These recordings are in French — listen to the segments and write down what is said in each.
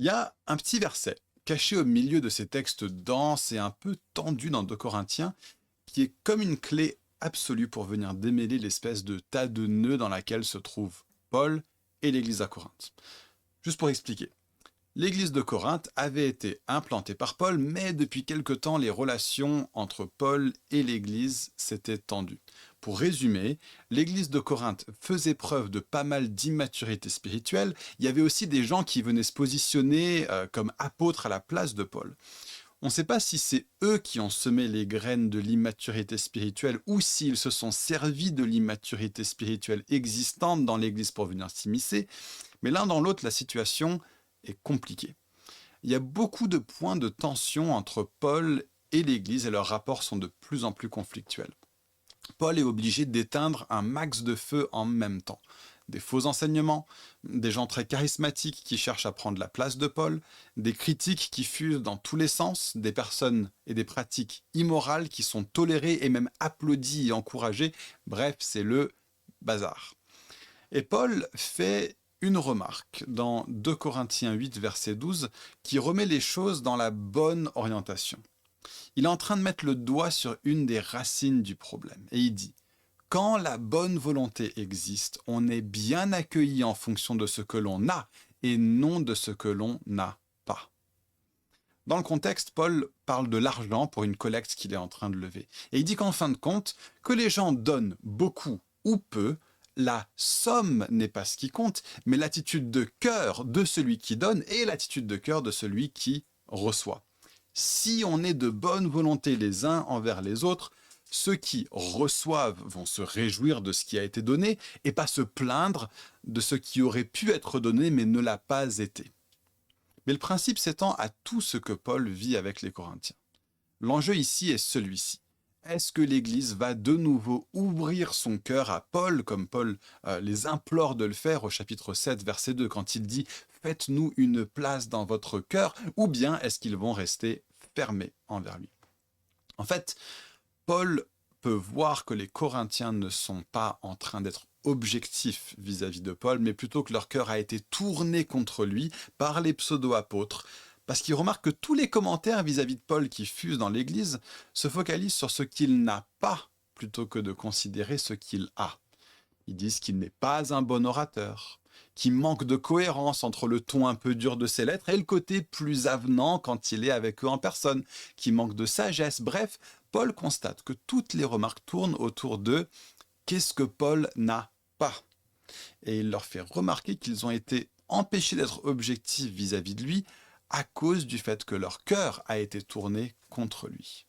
Il y a un petit verset caché au milieu de ces textes denses et un peu tendus dans 2 Corinthiens, qui est comme une clé absolue pour venir démêler l'espèce de tas de nœuds dans laquelle se trouvent Paul et l'Église à Corinthe. Juste pour expliquer. L'église de Corinthe avait été implantée par Paul, mais depuis quelque temps, les relations entre Paul et l'église s'étaient tendues. Pour résumer, l'église de Corinthe faisait preuve de pas mal d'immaturité spirituelle. Il y avait aussi des gens qui venaient se positionner comme apôtres à la place de Paul. On ne sait pas si c'est eux qui ont semé les graines de l'immaturité spirituelle ou s'ils se sont servis de l'immaturité spirituelle existante dans l'église pour venir s'immiscer, mais l'un dans l'autre, la situation est compliqué. Il y a beaucoup de points de tension entre Paul et l'Église et leurs rapports sont de plus en plus conflictuels. Paul est obligé d'éteindre un max de feu en même temps. Des faux enseignements, des gens très charismatiques qui cherchent à prendre la place de Paul, des critiques qui fusent dans tous les sens, des personnes et des pratiques immorales qui sont tolérées et même applaudies et encouragées. Bref, c'est le bazar. Et Paul fait une remarque dans 2 Corinthiens 8, verset 12, qui remet les choses dans la bonne orientation. Il est en train de mettre le doigt sur une des racines du problème. Et il dit, quand la bonne volonté existe, on est bien accueilli en fonction de ce que l'on a et non de ce que l'on n'a pas. Dans le contexte, Paul parle de l'argent pour une collecte qu'il est en train de lever. Et il dit qu'en fin de compte, que les gens donnent beaucoup ou peu, la somme n'est pas ce qui compte, mais l'attitude de cœur de celui qui donne et l'attitude de cœur de celui qui reçoit. Si on est de bonne volonté les uns envers les autres, ceux qui reçoivent vont se réjouir de ce qui a été donné et pas se plaindre de ce qui aurait pu être donné mais ne l'a pas été. Mais le principe s'étend à tout ce que Paul vit avec les Corinthiens. L'enjeu ici est celui-ci. Est-ce que l'Église va de nouveau ouvrir son cœur à Paul, comme Paul les implore de le faire au chapitre 7, verset 2, quand il dit « Faites-nous une place dans votre cœur » ou bien est-ce qu'ils vont rester fermés envers lui? En fait, Paul peut voir que les Corinthiens ne sont pas en train d'être objectifs vis-à-vis de Paul, mais plutôt que leur cœur a été tourné contre lui par les pseudo-apôtres, parce qu'il remarque que tous les commentaires vis-à-vis de Paul qui fusent dans l'Église se focalisent sur ce qu'il n'a pas, plutôt que de considérer ce qu'il a. Ils disent qu'il n'est pas un bon orateur, qu'il manque de cohérence entre le ton un peu dur de ses lettres et le côté plus avenant quand il est avec eux en personne, qu'il manque de sagesse. Bref, Paul constate que toutes les remarques tournent autour de qu'est-ce que Paul n'a pas. Et il leur fait remarquer qu'ils ont été empêchés d'être objectifs vis-à-vis de lui à cause du fait que leur cœur a été tourné contre lui.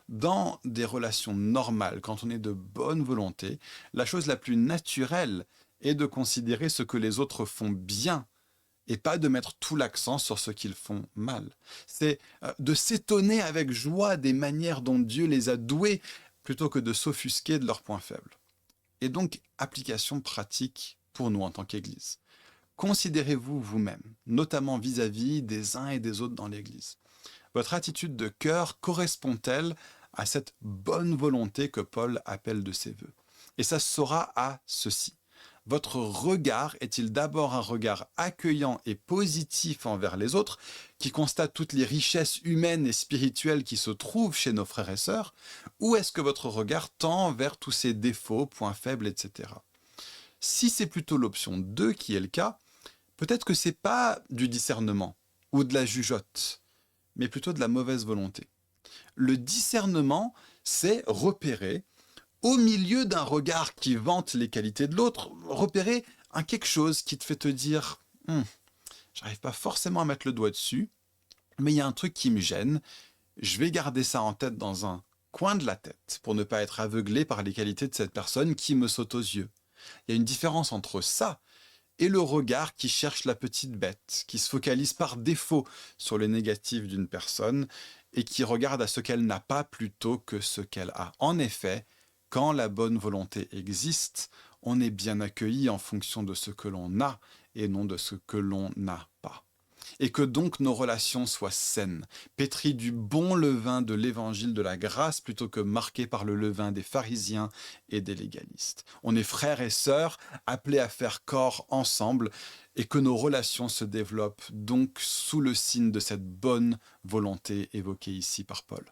Dans des relations normales, quand on est de bonne volonté, la chose la plus naturelle est de considérer ce que les autres font bien et pas de mettre tout l'accent sur ce qu'ils font mal. C'est de s'étonner avec joie des manières dont Dieu les a doués plutôt que de s'offusquer de leurs points faibles. Et donc, application pratique pour nous en tant qu'Église. Considérez-vous vous-même, notamment vis-à-vis des uns et des autres dans l'Église. Votre attitude de cœur correspond-elle à cette bonne volonté que Paul appelle de ses voeux? Et ça se saura à ceci. Votre regard est-il d'abord un regard accueillant et positif envers les autres, qui constate toutes les richesses humaines et spirituelles qui se trouvent chez nos frères et sœurs, ou est-ce que votre regard tend vers tous ces défauts, points faibles, etc. Si c'est plutôt l'option 2 qui est le cas, peut-être que c'est pas du discernement ou de la jugeote, mais plutôt de la mauvaise volonté. Le discernement, c'est repérer, au milieu d'un regard qui vante les qualités de l'autre, repérer un quelque chose qui te fait te dire j'arrive pas forcément à mettre le doigt dessus, mais il y a un truc qui me gêne, je vais garder ça en tête dans un coin de la tête pour ne pas être aveuglé par les qualités de cette personne qui me saute aux yeux. Il y a une différence entre ça et le regard qui cherche la petite bête, qui se focalise par défaut sur le négatif d'une personne et qui regarde à ce qu'elle n'a pas plutôt que ce qu'elle a. En effet, quand la bonne volonté existe, on est bien accueilli en fonction de ce que l'on a et non de ce que l'on n'a pas. et que donc nos relations soient saines, pétries du bon levain de l'évangile de la grâce plutôt que marquées par le levain des pharisiens et des légalistes. On est frères et sœurs appelés à faire corps ensemble et que nos relations se développent donc sous le signe de cette bonne volonté évoquée ici par Paul.